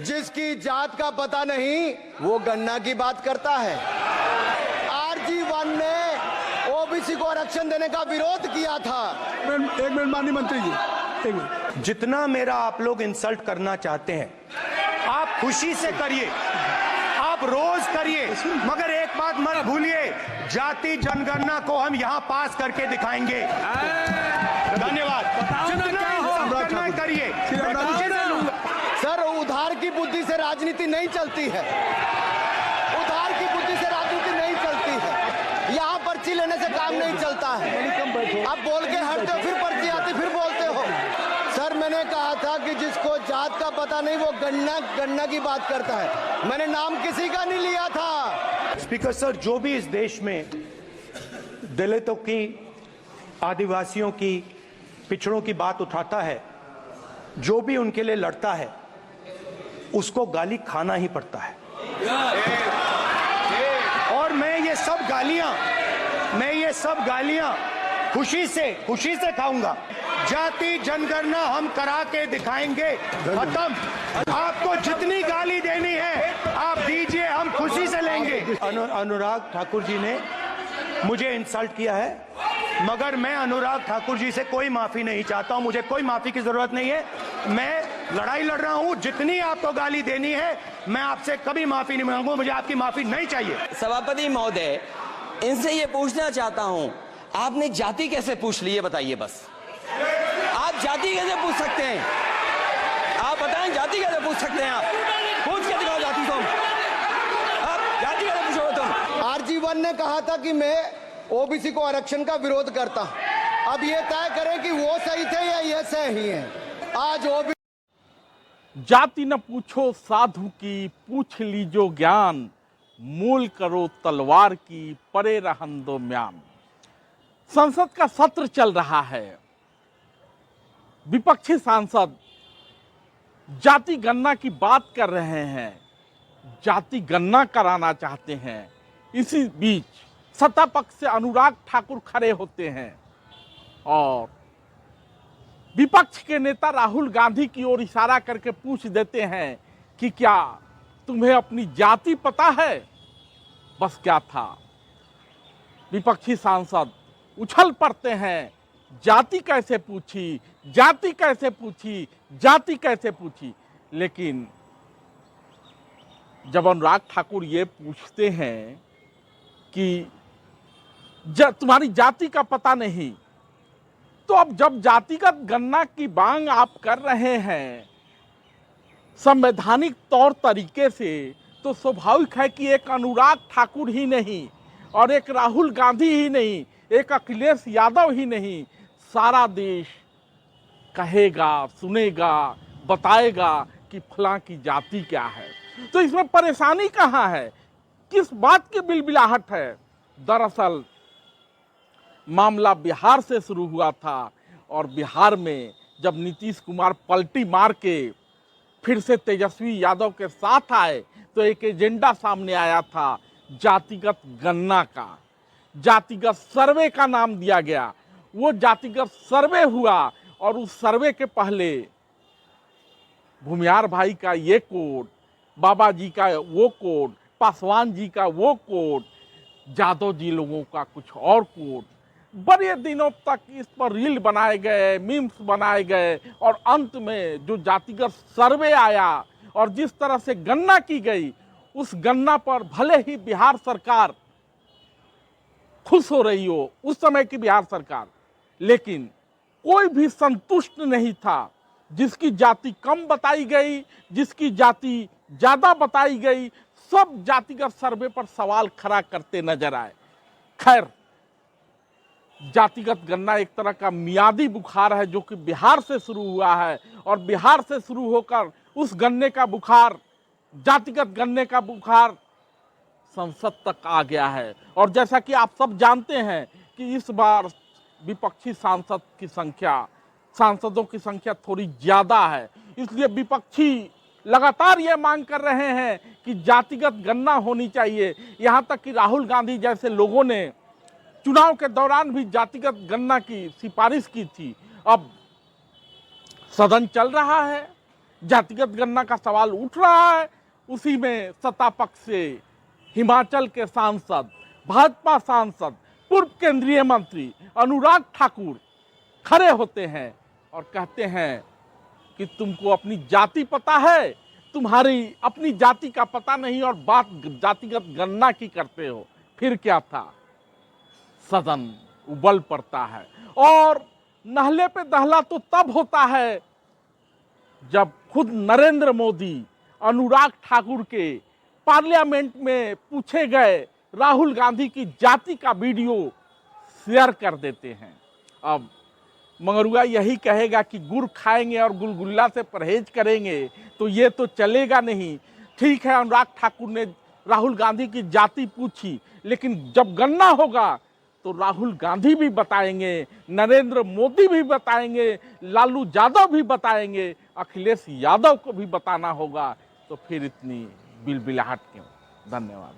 जिसकी जात का पता नहीं वो गन्ना की बात करता है। RG1 ने ओबीसी को आरक्षण देने का विरोध किया था। एक मिनट माननीय मंत्री जी, एक मिनट। जितना मेरा आप लोग इंसल्ट करना चाहते हैं आप खुशी से करिए, आप रोज करिए, मगर एक बात मत भूलिए, जाति जनगणना को हम यहां पास करके दिखाएंगे। धन्यवाद। जितना करिए। सर, उधार की बुद्धि से राजनीति नहीं चलती है, उधार की बुद्धि से राजनीति नहीं चलती है। यहाँ पर्ची लेने से काम नहीं चलता है। आप बोल के हटते हो, फिर पर्ची आती, फिर बोलते हो। सर, मैंने कहा था कि जिसको जात का पता नहीं वो गन्ना की बात करता है। मैंने नाम किसी का नहीं लिया था। स्पीकर सर, जो भी इस देश में दलितों की, आदिवासियों की, पिछड़ों की बात उठाता है, जो भी उनके लिए लड़ता है, उसको गाली खाना ही पड़ता है। और मैं ये सब गालियां खुशी से खाऊंगा। जाति जनगणना हम करा के दिखाएंगे। खत्म। आपको जितनी गाली देनी है आप दीजिए, हम खुशी से लेंगे। अनुराग ठाकुर जी ने मुझे इंसल्ट किया है, मगर मैं अनुराग ठाकुर जी से कोई माफी नहीं चाहता हूं। मुझे कोई माफी की जरूरत नहीं है। मैं लड़ाई लड़ रहा हूं। जितनी आपको गाली देनी है मैं आपसे कभी माफी नहीं मांगूंगा। मुझे आपकी माफी नहीं चाहिए। सभापति महोदय, इनसे ये पूछना चाहता हूं, आपने जाति कैसे पूछ ली, ये बताइए बस। आप जाति कैसे पूछ सकते हैं? आप बताएं, जाति कैसे पूछ सकते हैं? आप पूछ के दिखाओ जाति तुम। आप जाति कैसे पूछोगे तुम? RG1 ने कहा था कि मैं ओबीसी को आरक्षण का विरोध करता हूं। अब ये तय करें कि वो सही थे या ये सही हैं। आज ओबीसी जाति न पूछो साधु की, पूछ लीजो ज्ञान, मूल करो तलवार की, परे रहन दो म्यान। संसद का सत्र चल रहा है। विपक्षी सांसद जाति गणना की बात कर रहे हैं, जाति गणना कराना चाहते हैं। इसी बीच सत्ता पक्ष से अनुराग ठाकुर खड़े होते हैं और विपक्ष के नेता राहुल गांधी की ओर इशारा करके पूछ देते हैं कि क्या तुम्हें अपनी जाति पता है? बस क्या था, विपक्षी सांसद उछल पड़ते हैं, जाति कैसे पूछी, जाति कैसे पूछी, जाति कैसे पूछी। लेकिन जब अनुराग ठाकुर ये पूछते हैं कि तुम्हारी जाति का पता नहीं, तो अब जब जातिगत गणना की मांग आप कर रहे हैं संवैधानिक तौर तरीके से, तो स्वाभाविक है कि एक अनुराग ठाकुर ही नहीं और एक राहुल गांधी ही नहीं, एक अखिलेश यादव ही नहीं, सारा देश कहेगा, सुनेगा, बताएगा कि फलां की जाति क्या है। तो इसमें परेशानी कहाँ है, किस बात की बिलबिलाहट है? दरअसल मामला बिहार से शुरू हुआ था और बिहार में जब नीतीश कुमार पलटी मार के फिर से तेजस्वी यादव के साथ आए तो एक एजेंडा सामने आया था जातिगत गणना का, जातिगत सर्वे का नाम दिया गया। वो जातिगत सर्वे हुआ और उस सर्वे के पहले भूमियार भाई का ये कोड, बाबा जी का वो कोड, पासवान जी का वो कोड, यादव जी लोगों का कुछ और कोड, बड़े दिनों तक इस पर रील बनाए गए, मीम्स बनाए गए और अंत में जो जातिगत सर्वे आया और जिस तरह से गणना की गई, उस गणना पर भले ही बिहार सरकार खुश हो रही हो, उस समय की बिहार सरकार, लेकिन कोई भी संतुष्ट नहीं था। जिसकी जाति कम बताई गई, जिसकी जाति ज्यादा बताई गई, सब जातिगत सर्वे पर सवाल खड़ा करते नजर आए। खैर, जातिगत गणना एक तरह का मियादी बुखार है जो कि बिहार से शुरू हुआ है और बिहार से शुरू होकर उस गन्ने का बुखार, जातिगत गन्ने का बुखार संसद तक आ गया है। और जैसा कि आप सब जानते हैं कि इस बार विपक्षी सांसदों की संख्या थोड़ी ज्यादा है, इसलिए विपक्षी लगातार ये मांग कर रहे हैं कि जातिगत गणना होनी चाहिए। यहाँ तक कि राहुल गांधी जैसे लोगों ने चुनाव के दौरान भी जातिगत गणना की सिफारिश की थी। अब सदन चल रहा है, जातिगत गणना का सवाल उठ रहा है, उसी में सत्ता पक्ष से हिमाचल के सांसद, भाजपा सांसद, पूर्व केंद्रीय मंत्री अनुराग ठाकुर खड़े होते हैं और कहते हैं कि तुमको अपनी जाति पता है, तुम्हारी अपनी जाति का पता नहीं और बात जातिगत गणना की करते हो। फिर क्या था, सदन उबल पड़ता है। और नहले पे दहला तो तब होता है जब खुद नरेंद्र मोदी अनुराग ठाकुर के पार्लियामेंट में पूछे गए राहुल गांधी की जाति का वीडियो शेयर कर देते हैं। अब मंगरुआ यही कहेगा कि गुड़ खाएंगे और गुलगुल्ला से परहेज करेंगे तो ये तो चलेगा नहीं। ठीक है, अनुराग ठाकुर ने राहुल गांधी की जाति पूछी, लेकिन जब गणना होगा तो राहुल गांधी भी बताएंगे, नरेंद्र मोदी भी बताएंगे, लालू यादव भी बताएंगे, अखिलेश यादव को भी बताना होगा। तो फिर इतनी बिलबिलाहट क्यों? धन्यवाद।